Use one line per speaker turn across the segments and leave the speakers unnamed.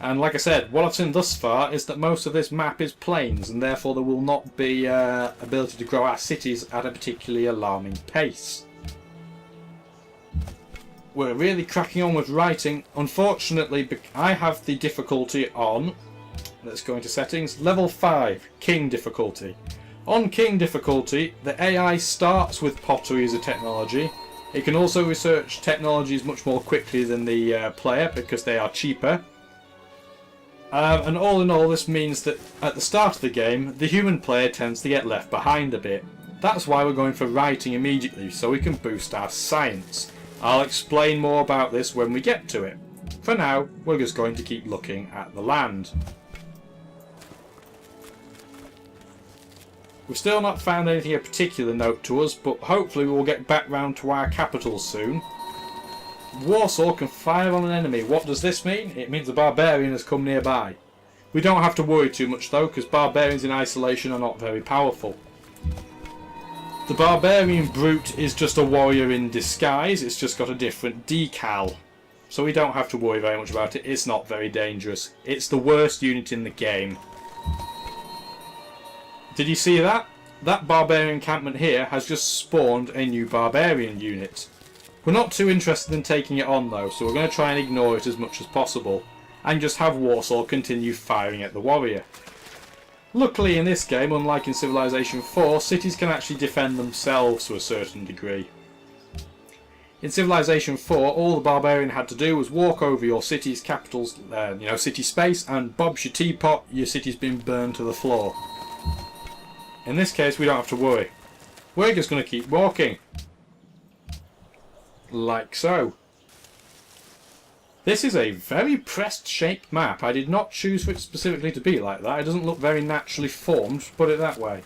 And like I said, what I've seen thus far is that most of this map is plains, and therefore there will not be ability to grow our cities at a particularly alarming pace. We're really cracking on with writing. Unfortunately, I have the difficulty on, let's go into settings, level 5, King difficulty. On King difficulty, the AI starts with pottery as a technology. It can also research technologies much more quickly than the player because they are cheaper. And all in all, this means that at the start of the game, the human player tends to get left behind a bit. That's why we're going for writing immediately, so we can boost our science. I'll explain more about this when we get to it. For now, we're just going to keep looking at the land. We've still not found anything of particular note to us, but hopefully we'll get back round to our capital soon. Warsaw can fire on an enemy. What does this mean? It means a barbarian has come nearby. We don't have to worry too much though, because barbarians in isolation are not very powerful. The barbarian brute is just a warrior in disguise. It's just got a different decal. So we don't have to worry very much about it. It's not very dangerous. It's the worst unit in the game. Did you see that? That barbarian encampment here has just spawned a new barbarian unit. We're not too interested in taking it on though, so we're going to try and ignore it as much as possible and just have Warsaw continue firing at the warrior. Luckily in this game, unlike in Civilization 4, cities can actually defend themselves to a certain degree. In Civilization 4, all the barbarian had to do was walk over your city's capital's, city space, and bob's your teapot, your city's been burned to the floor. In this case, we don't have to worry. We're just going to keep walking. Like so. This is a very pressed shaped map. I did not choose for it specifically to be like that. It doesn't look very naturally formed, to put it that way.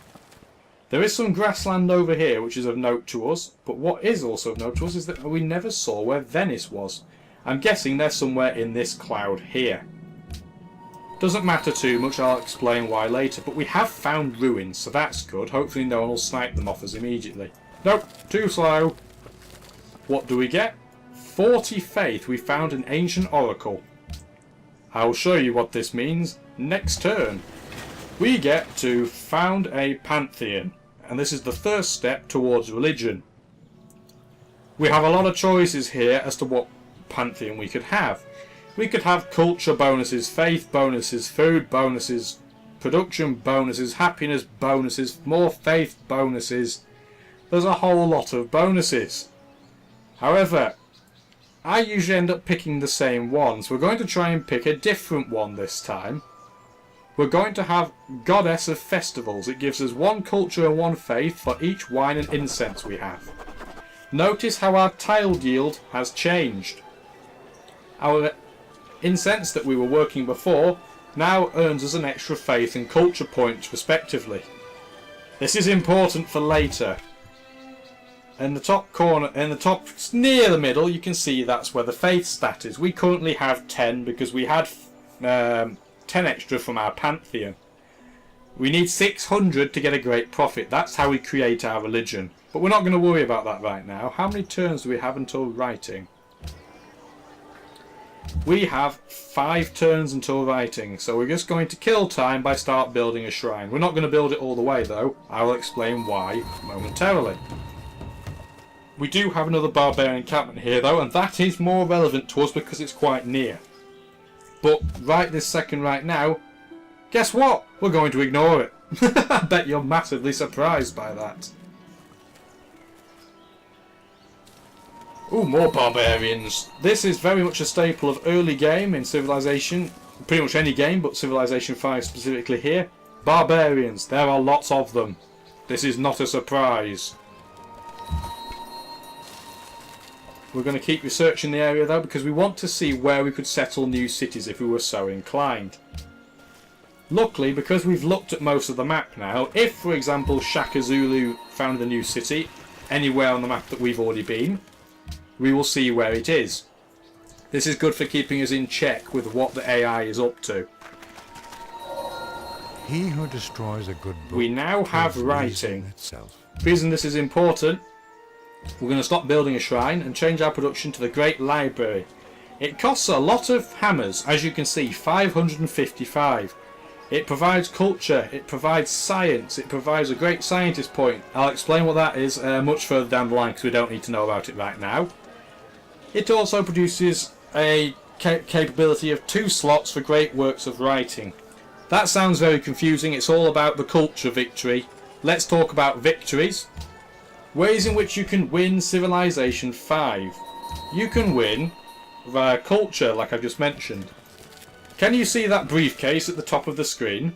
There is some grassland over here which is of note to us, but what is also of note to us is that we never saw where Venice was. I'm guessing they're somewhere in this cloud here. Doesn't matter too much, I'll explain why later, but we have found ruins, so that's good. Hopefully no one will snipe them off us immediately. Nope, too slow. What do we get? 40 faith. We found an ancient oracle. I'll show you what this means next turn. We get to found a pantheon, and this is the first step towards religion. We have a lot of choices here as to what pantheon we could have. We could have culture bonuses, faith bonuses, food bonuses, production bonuses, happiness bonuses, more faith bonuses. There's a whole lot of bonuses. However, I usually end up picking the same ones. We're going to try and pick a different one this time. We're going to have Goddess of Festivals. It gives us one culture and one faith for each wine and incense we have. Notice how our tiled yield has changed. Our incense that we were working before now earns us an extra faith and culture points respectively. This is important for later. In the top corner, near the middle, you can see that's where the faith stat is. We currently have 10 because we had 10 extra from our pantheon. We need 600 to get a great profit. That's how we create our religion. But we're not going to worry about that right now. How many turns do we have until writing? We have 5 turns until writing, so we're just going to kill time by start building a shrine. We're not going to build it all the way though. I will explain why momentarily. We do have another barbarian encampment here though, and that is more relevant to us because it's quite near. But right this second right now, guess what? We're going to ignore it. I bet you're massively surprised by that. Ooh, more barbarians. This is very much a staple of early game in Civilization. Pretty much any game, but Civilization 5 specifically here. Barbarians. There are lots of them. This is not a surprise. We're going to keep researching the area though because we want to see where we could settle new cities if we were so inclined. Luckily, because we've looked at most of the map now, if for example Shaka Zulu found a new city anywhere on the map that we've already been, we will see where it is. This is good for keeping us in check with what the AI is up to.
He who destroys a good book,
we now have writing.
Itself.
The reason this is important, we're going to stop building a shrine and change our production to the Great Library. It costs a lot of hammers, as you can see, 555. It provides culture, it provides science, it provides a great scientist point. I'll explain what that is much further down the line because we don't need to know about it right now. It also produces a capability of 2 slots for great works of writing. That sounds very confusing. It's all about the culture victory. Let's talk about victories. Ways in which you can win Civilization 5. You can win via culture, like I've just mentioned. Can you see that briefcase at the top of the screen?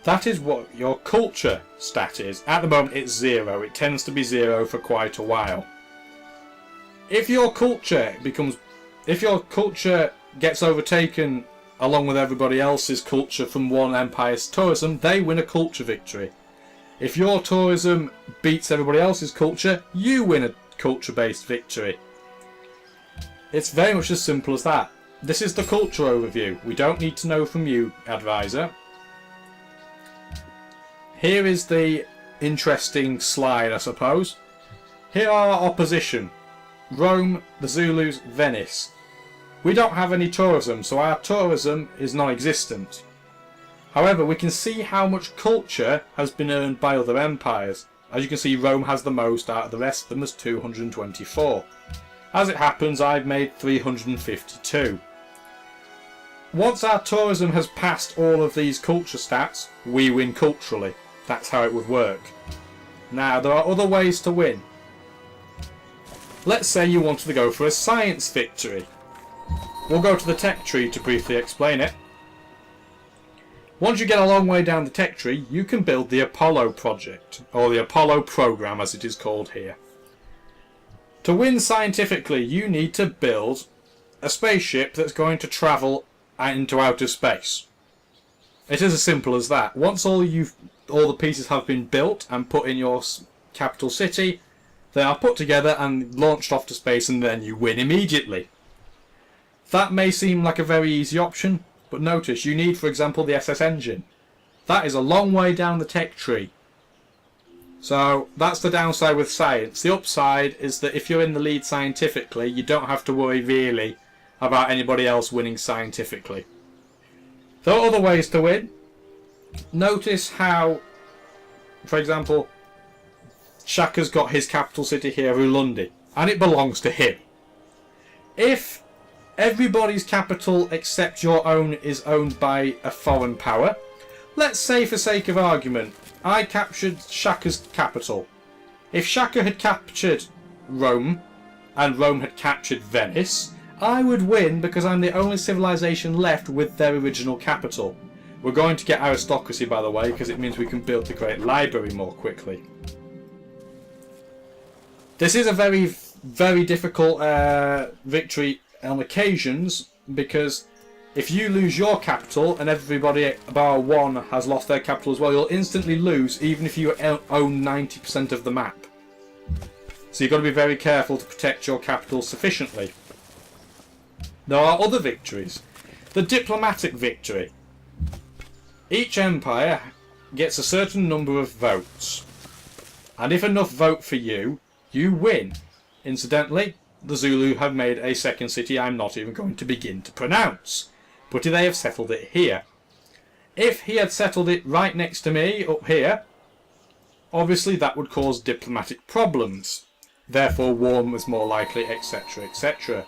That is what your culture stat is. At the moment it's 0. It tends to be 0 for quite a while. If your culture gets overtaken along with everybody else's culture from one empire's tourism, they win a culture victory. If your tourism beats everybody else's culture, you win a culture-based victory. It's very much as simple as that. This is the culture overview. We don't need to know from you, advisor. Here is the interesting slide, I suppose. Here are our opposition. Rome, the Zulus, Venice. We don't have any tourism, so our tourism is non-existent. However, we can see how much culture has been earned by other empires. As you can see, Rome has the most out of the rest of them as 224. As it happens, I've made 352. Once our tourism has passed all of these culture stats, we win culturally. That's how it would work. Now, there are other ways to win. Let's say you wanted to go for a science victory. We'll go to the tech tree to briefly explain it. Once you get a long way down the tech tree, you can build the Apollo project, or the Apollo program as it is called here. To win scientifically, you need to build a spaceship that's going to travel into outer space. It is as simple as that. Once all the pieces have been built and put in your capital city, they are put together and launched off to space, and then you win immediately. That may seem like a very easy option, but notice you need, for example, the SS engine. That is a long way down the tech tree. So that's the downside with science. The upside is that if you're in the lead scientifically, you don't have to worry really about anybody else winning scientifically. There are other ways to win. Notice how, for example, Shaka's got his capital city here, Ulundi, and it belongs to him. If everybody's capital except your own is owned by a foreign power, let's say for sake of argument, I captured Shaka's capital. If Shaka had captured Rome, and Rome had captured Venice, I would win because I'm the only civilization left with their original capital. We're going to get aristocracy, by the way, because it means we can build the Great Library more quickly. This is a very, very difficult victory on occasions, because if you lose your capital and everybody bar one has lost their capital as well, you'll instantly lose even if you own 90% of the map. So you've got to be very careful to protect your capital sufficiently. There are other victories. The diplomatic victory. Each empire gets a certain number of votes, and if enough vote for you, you win. Incidentally, the Zulu have made a second city I'm not even going to begin to pronounce, but they have settled it here. If he had settled it right next to me, up here, obviously that would cause diplomatic problems. Therefore war was more likely, etc, etc.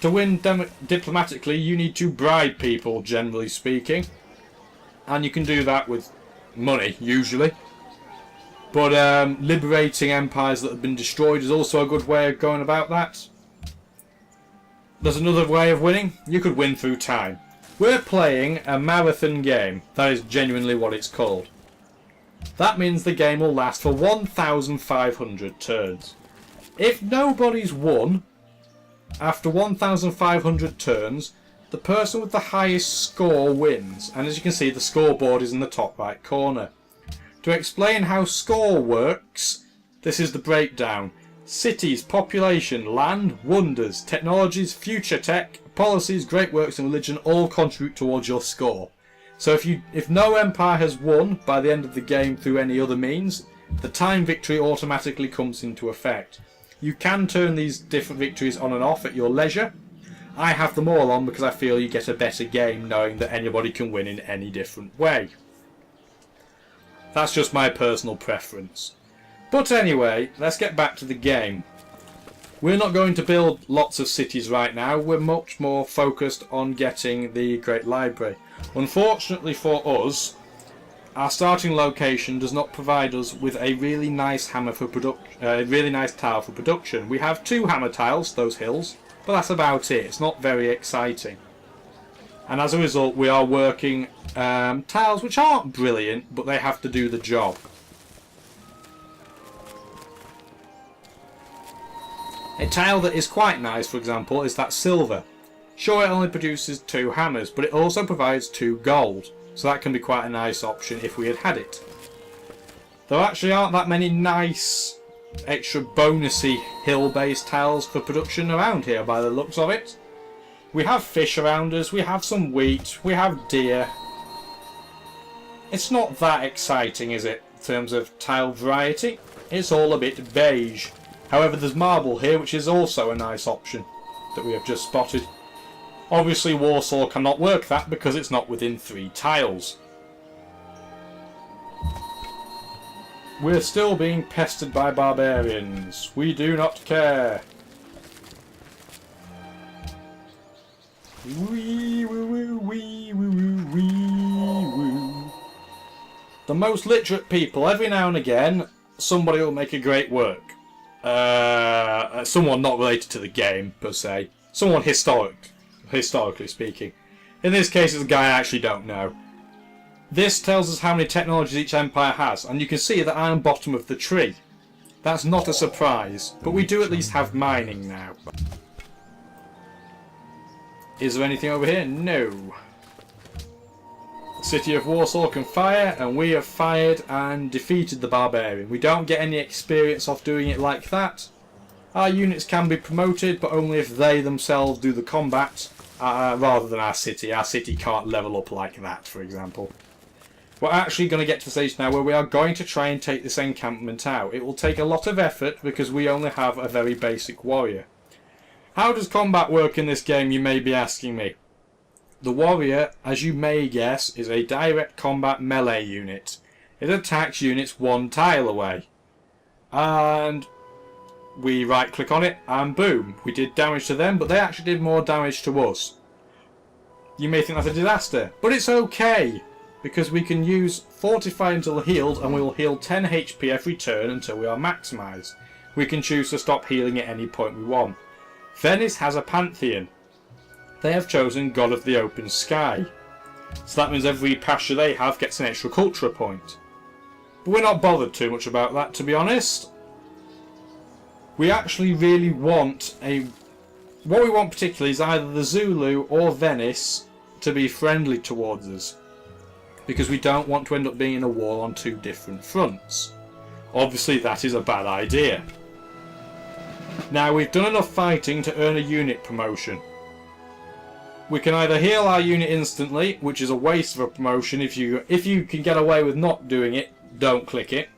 To win diplomatically, you need to bribe people, generally speaking. And you can do that with money, usually. But liberating empires that have been destroyed is also a good way of going about that. There's another way of winning. You could win through time. We're playing a marathon game. That is genuinely what it's called. That means the game will last for 1,500 turns. If nobody's won after 1,500 turns, the person with the highest score wins. And as you can see, the scoreboard is in the top right corner. To explain how score works, this is the breakdown. Cities, population, land, wonders, technologies, future tech, policies, great works and religion all contribute towards your score. So if no empire has won by the end of the game through any other means, the time victory automatically comes into effect. You can turn these different victories on and off at your leisure, I have them all on because I feel you get a better game knowing that anybody can win in any different way. That's just my personal preference. But anyway, let's get back to the game. We're not going to build lots of cities right now. We're much more focused on getting the Great Library. Unfortunately for us, our starting location does not provide us with a really nice tile for production. We have 2 hammer tiles, those hills, but that's about it. It's not very exciting. And as a result, we are working tiles which aren't brilliant, but they have to do the job. A tile that is quite nice, for example, is that silver. Sure, it only produces 2 hammers, but it also provides 2 gold, so that can be quite a nice option if we had it. There actually aren't that many nice extra bonusy hill-based tiles for production around here by the looks of it. We have fish around us, we have some wheat, we have deer. It's not that exciting, is it, in terms of tile variety? It's all a bit beige. However, there's marble here, which is also a nice option that we have just spotted. Obviously, Warsaw cannot work that because it's not within 3 tiles. We're still being pestered by barbarians. We do not care. Wee woo woo wee woo woo wee woo. The most literate people, every now and again, somebody will make a great work. Someone not related to the game, per se. Someone historically speaking. In this case, it's a guy I actually don't know. This tells us how many technologies each empire has, and you can see that I am bottom of the tree. That's not a surprise, but we do at least have mining now. Is there anything over here? No. The city of Warsaw can fire, and we have fired and defeated the barbarian. We don't get any experience off doing it like that. Our units can be promoted, but only if they themselves do the combat, rather than our city. Our city can't level up like that, for example. We're actually going to get to the stage now where we are going to try and take this encampment out. It will take a lot of effort because we only have a very basic warrior. How does combat work in this game, you may be asking me? The warrior, as you may guess, is a direct combat melee unit. It attacks units 1 tile away. And we right click on it and boom, we did damage to them, but they actually did more damage to us. You may think that's a disaster, but it's okay, because we can use fortify until healed, and we will heal 10 HP every turn until we are maximised. We can choose to stop healing at any point we want. Venice has a pantheon. They have chosen God of the Open Sky, so that means every pasture they have gets an extra culture point. But we're not bothered too much about that, to be honest. We actually really want what we want particularly is either the Zulu or Venice to be friendly towards us, because we don't want to end up being in a war on 2 different fronts. Obviously that is a bad idea. Now, we've done enough fighting to earn a unit promotion. We can either heal our unit instantly, which is a waste of a promotion. If you can get away with not doing it, don't click it.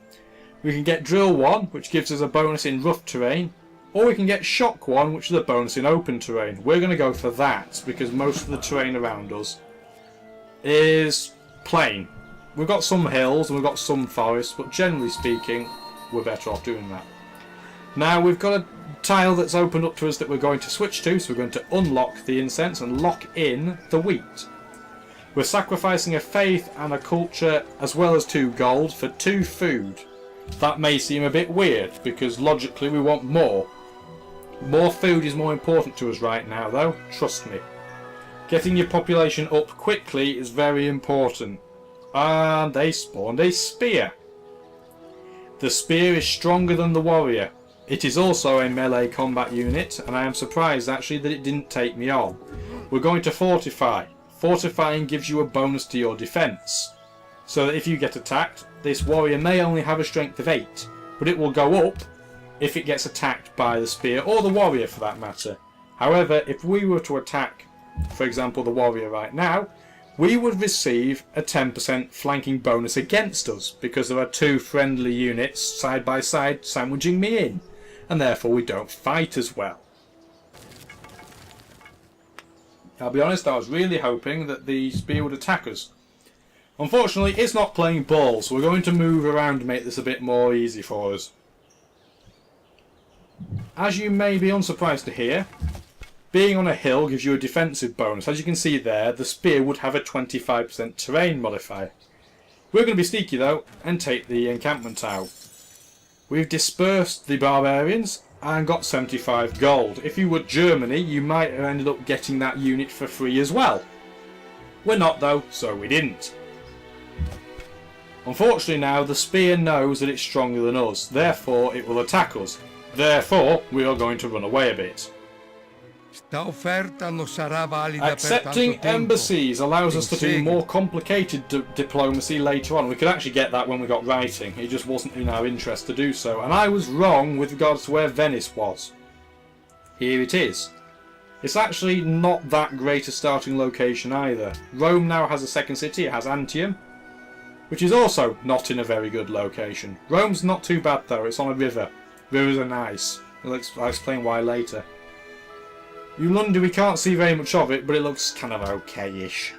We can get Drill 1, which gives us a bonus in rough terrain, or we can get Shock 1, which is a bonus in open terrain. We're going to go for that, because most of the terrain around us is plain. We've got some hills and we've got some forests, but generally speaking, we're better off doing that. Now, we've got a tile that's opened up to us that we're going to switch to, so we're going to unlock the incense and lock in the wheat. We're sacrificing a faith and a culture as well as 2 gold for 2 food. That may seem a bit weird, because logically we want more. More food is more important to us right now though, trust me. Getting your population up quickly is very important. And they spawned a spear. The spear is stronger than the warrior. It is also a melee combat unit, and I am surprised actually that it didn't take me on. We're going to fortify. Fortifying gives you a bonus to your defence, so that if you get attacked, this warrior may only have a strength of 8, but it will go up if it gets attacked by the spear, or the warrior for that matter. However, if we were to attack, for example, the warrior right now, we would receive a 10% flanking bonus against us, because there are 2 friendly units side by side sandwiching me in, and therefore we don't fight as well. I'll be honest, I was really hoping that the spear would attack us. Unfortunately, it's not playing ball, so we're going to move around to make this a bit more easy for us. As you may be unsurprised to hear, being on a hill gives you a defensive bonus. As you can see there, the spear would have a 25% terrain modifier. We're going to be sneaky though, and take the encampment out. We've dispersed the barbarians and got 75 gold. If you were Germany, you might have ended up getting that unit for free as well. We're not though, so we didn't. Unfortunately now, the spear knows that it's stronger than us, therefore it will attack us. Therefore, we are going to run away a bit. Accepting embassies allows us to do more complicated diplomacy later on. We could actually get that when we got writing. It just wasn't in our interest to do so. And I was wrong with regards to where Venice was. Here it is. It's actually not that great a starting location either. Rome now has a second city. It has Antium, which is also not in a very good location. Rome's not too bad though. It's on a river. Rivers are nice. I'll explain why later. London, we can't see very much of it, but it looks kind of okay-ish.